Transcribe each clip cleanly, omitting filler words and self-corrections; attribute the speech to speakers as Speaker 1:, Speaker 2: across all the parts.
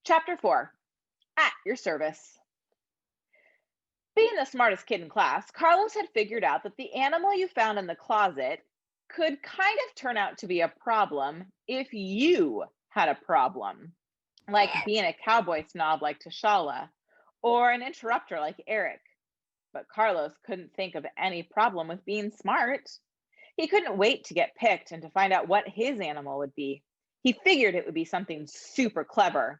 Speaker 1: Chapter 4, At Your Service. Being the smartest kid in class, Carlos had figured out that the animal you found in the closet could kind of turn out to be a problem if you had a problem, like being a cowboy snob like Tashala, or an interrupter like Eric. But Carlos couldn't think of any problem with being smart. He couldn't wait to get picked and to find out what his animal would be. He figured it would be something super clever.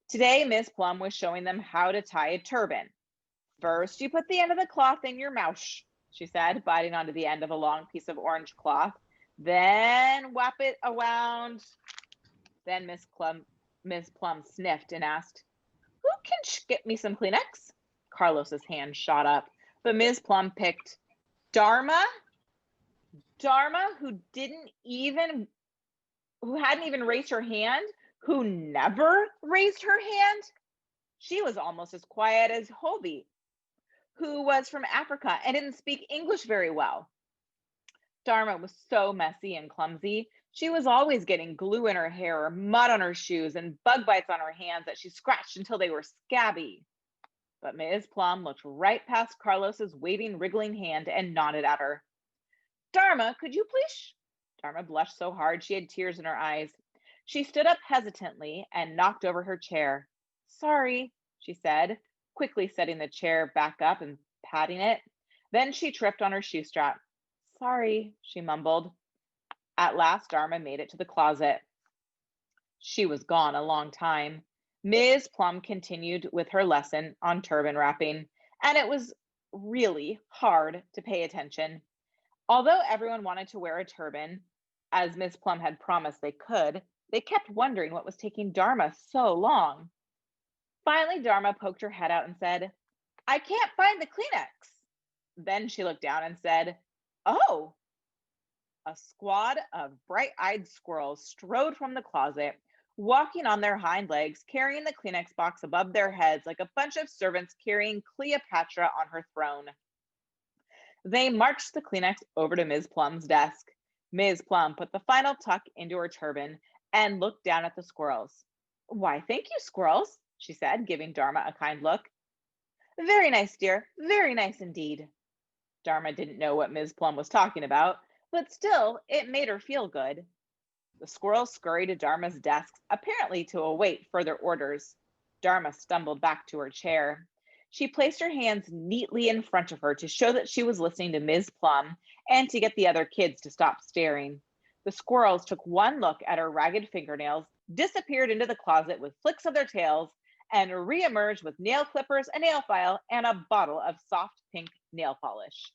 Speaker 1: Today, Miss Plum was showing them how to tie a turban. First, you put the end of the cloth in your mouth, she said, biting onto the end of a long piece of orange cloth. Then wrap it around. Then Miss Plum sniffed and asked, "Who can get me some Kleenex?" Carlos's hand shot up, but Ms. Plum picked Dharma. Dharma, who hadn't even raised her hand, who never raised her hand. She was almost as quiet as Hobie, who was from Africa and didn't speak English very well. Dharma was so messy and clumsy. She was always getting glue in her hair or mud on her shoes and bug bites on her hands that she scratched until they were scabby. But Ms. Plum looked right past Carlos's waving, wriggling hand and nodded at her. "Dharma, could you please?" Dharma blushed so hard she had tears in her eyes. She stood up hesitantly and knocked over her chair. "Sorry," she said, quickly setting the chair back up and patting it. Then she tripped on her shoe strap. "Sorry," she mumbled. At last, Dharma made it to the closet. She was gone a long time. Ms. Plum continued with her lesson on turban wrapping, and it was really hard to pay attention. Although everyone wanted to wear a turban, as Miss Plum had promised they could, they kept wondering what was taking Dharma so long. Finally, Dharma poked her head out and said, "I can't find the Kleenex." Then she looked down and said, "Oh." A squad of bright-eyed squirrels strode from the closet, walking on their hind legs, carrying the Kleenex box above their heads like a bunch of servants carrying Cleopatra on her throne. They marched the Kleenex over to Ms. Plum's desk. Ms. Plum put the final tuck into her turban and looked down at the squirrels. "Why, thank you, squirrels," she said, giving Dharma a kind look. "Very nice, dear. Very nice indeed." Dharma didn't know what Ms. Plum was talking about, but still, it made her feel good. The squirrels scurried to Dharma's desk, apparently to await further orders. Dharma stumbled back to her chair. She placed her hands neatly in front of her to show that she was listening to Ms. Plum and to get the other kids to stop staring. The squirrels took one look at her ragged fingernails, disappeared into the closet with flicks of their tails, and reemerged with nail clippers, a nail file, and a bottle of soft pink nail polish.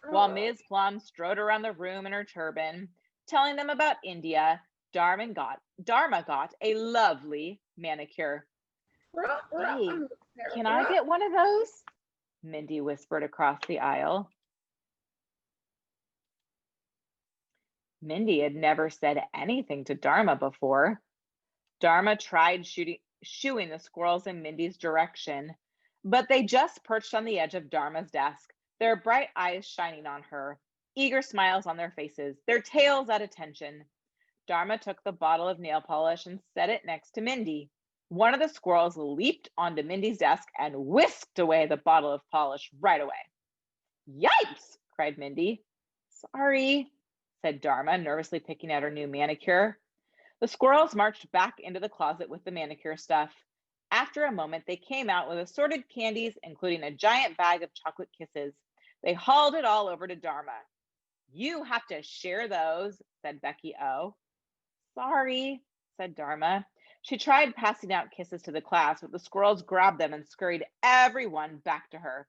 Speaker 1: While Ms. Plum strode around the room in her turban, telling them about India, Dharma got a lovely manicure. "Hey, can I get one of those?" Mindy whispered across the aisle. Mindy had never said anything to Dharma before. Dharma tried shooing the squirrels in Mindy's direction, but they just perched on the edge of Dharma's desk, their bright eyes shining on her, eager smiles on their faces, their tails at attention. Dharma took the bottle of nail polish and set it next to Mindy. One of the squirrels leaped onto Mindy's desk and whisked away the bottle of polish right away. "Yipes!" cried Mindy. "Sorry," said Dharma, nervously picking at her new manicure. The squirrels marched back into the closet with the manicure stuff. After a moment, they came out with assorted candies, including a giant bag of chocolate kisses. They hauled it all over to Dharma. "You have to share those," said Becky O. "Sorry," said Dharma. She tried passing out kisses to the class, but the squirrels grabbed them and scurried everyone back to her.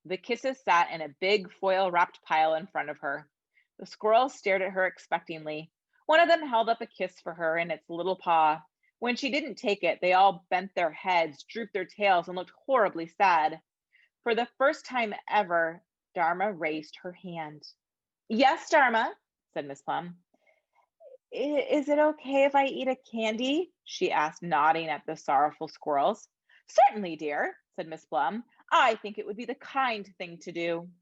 Speaker 1: The kisses sat in a big foil-wrapped pile in front of her. The squirrels stared at her expectingly. One of them held up a kiss for her in its little paw. When she didn't take it, they all bent their heads, drooped their tails, and looked horribly sad. For the first time ever, Dharma raised her hand. "Yes, Dharma," said Miss Plum. "Is it okay if I eat a candy?" she asked, nodding at the sorrowful squirrels. "Certainly, dear," said Miss Plum. "I think it would be the kind thing to do."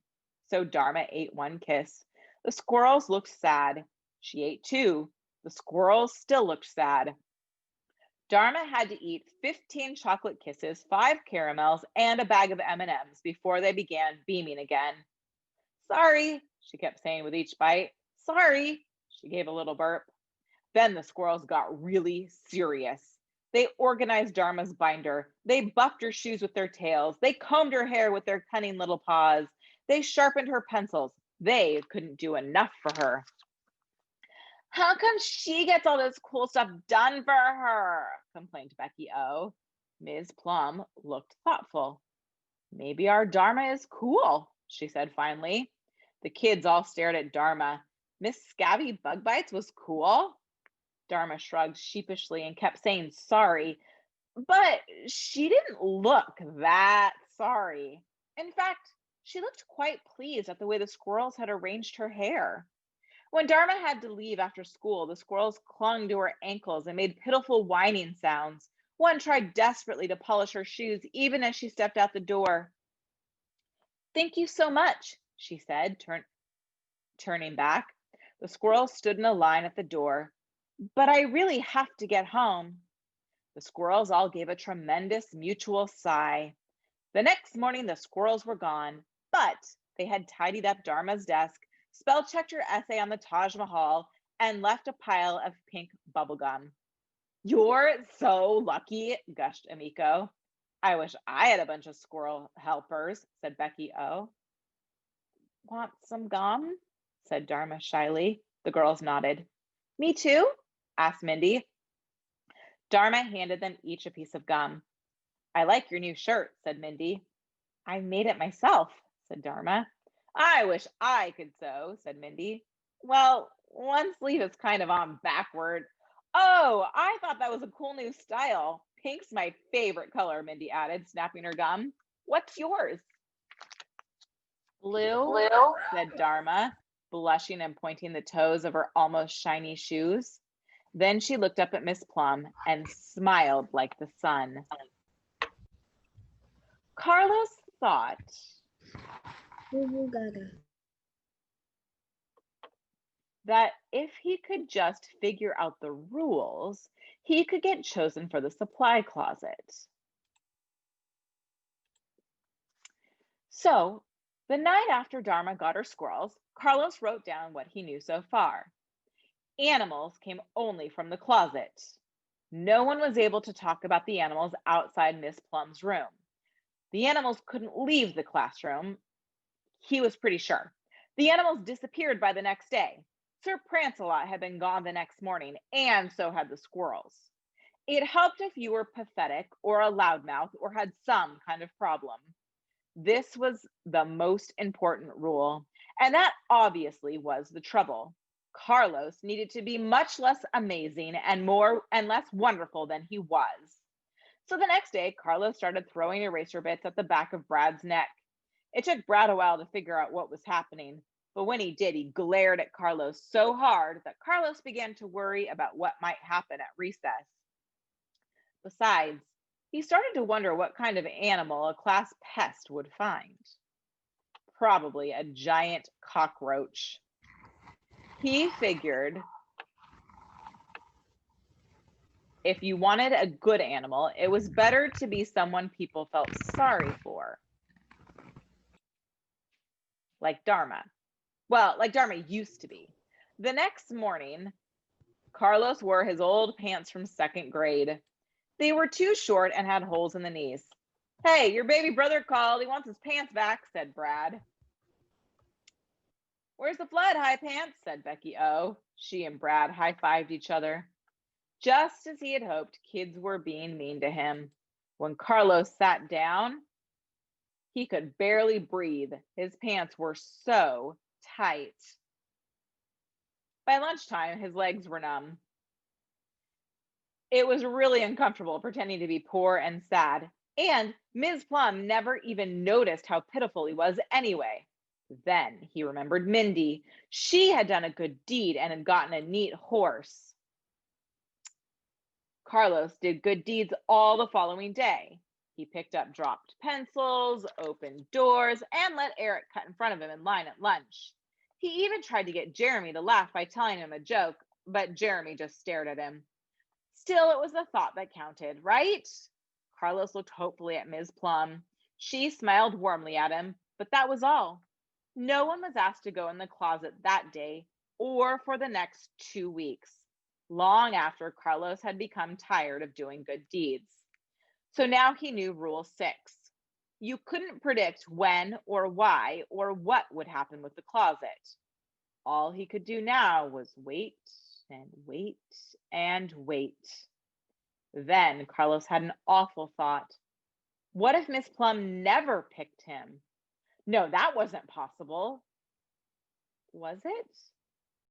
Speaker 1: So Dharma ate one kiss. The squirrels looked sad. She ate two. The squirrels still looked sad. Dharma had to eat 15 chocolate kisses, 5 caramels, and a bag of M&Ms before they began beaming again. Sorry, she kept saying with each bite. Sorry, she gave a little burp. Then the squirrels got really serious. They organized Dharma's binder. They buffed her shoes with their tails. They combed her hair with their cunning little paws. They sharpened her pencils. They couldn't do enough for her. How come she gets all this cool stuff done for her? Complained Becky O. Ms. Plum looked thoughtful. Maybe our Dharma is cool, she said finally. The kids all stared at Dharma. Miss Scabby Bug Bites was cool? Dharma shrugged sheepishly and kept saying sorry, but she didn't look that sorry. In fact, she looked quite pleased at the way the squirrels had arranged her hair. When Dharma had to leave after school, the squirrels clung to her ankles and made pitiful whining sounds. One tried desperately to polish her shoes even as she stepped out the door. Thank you so much, she said, turning back. The squirrels stood in a line at the door. But I really have to get home. The squirrels all gave a tremendous mutual sigh. The next morning, the squirrels were gone, but they had tidied up Dharma's desk, spell checked her essay on the Taj Mahal, and left a pile of pink bubblegum. You're so lucky, gushed Amiko. I wish I had a bunch of squirrel helpers, said Becky O. Want some gum? Said Dharma shyly. The girls nodded. Me too? Asked Mindy. Dharma handed them each a piece of gum. I like your new shirt, said Mindy. I made it myself, said Dharma. I wish I could sew, said Mindy. Well, one sleeve is kind of on backward. Oh, I thought that was a cool new style. Pink's my favorite color, Mindy added, snapping her gum. What's yours? Blue, said Dharma, blushing and pointing the toes of her almost shiny shoes. Then she looked up at Miss Plum and smiled like the sun. Carlos thought that if he could just figure out the rules, he could get chosen for the supply closet. So, the night after Dharma got her squirrels, Carlos wrote down what he knew so far. Animals came only from the closet. No one was able to talk about the animals outside Miss Plum's room. The animals couldn't leave the classroom. He was pretty sure. The animals disappeared by the next day. Sir Prancelot had been gone the next morning, and so had the squirrels. It helped if you were pathetic or a loudmouth or had some kind of problem. This was the most important rule, and that obviously was the trouble. Carlos needed to be much less amazing and less wonderful than he was. So the next day, Carlos started throwing eraser bits at the back of Brad's neck. It took Brad a while to figure out what was happening, but when he did, he glared at Carlos so hard that Carlos began to worry about what might happen at recess. Besides, he started to wonder what kind of animal a class pest would find. Probably a giant cockroach. He figured if you wanted a good animal, it was better to be someone people felt sorry for. Like Dharma. Well, like Dharma used to be. The next morning, Carlos wore his old pants from second grade. They were too short and had holes in the knees. Hey, your baby brother called. He wants his pants back, said Brad. Where's the flood, High Pants? Said Becky O. She and Brad high-fived each other. Just as he had hoped, kids were being mean to him. When Carlos sat down, he could barely breathe. His pants were so tight. By lunchtime, his legs were numb. It was really uncomfortable pretending to be poor and sad, and Ms. Plum never even noticed how pitiful he was anyway. Then he remembered Mindy. She had done a good deed and had gotten a neat horse. Carlos did good deeds all the following day. He picked up dropped pencils, opened doors, and let Eric cut in front of him in line at lunch. He even tried to get Jeremy to laugh by telling him a joke, but Jeremy just stared at him. Still, it was the thought that counted, right? Carlos looked hopefully at Ms. Plum. She smiled warmly at him, but that was all. No one was asked to go in the closet that day or for the next 2 weeks, long after Carlos had become tired of doing good deeds. So now he knew Rule 6. You couldn't predict when or why or what would happen with the closet. All he could do now was wait and wait and wait. Then Carlos had an awful thought. What if Miss Plum never picked him? No, that wasn't possible. Was it?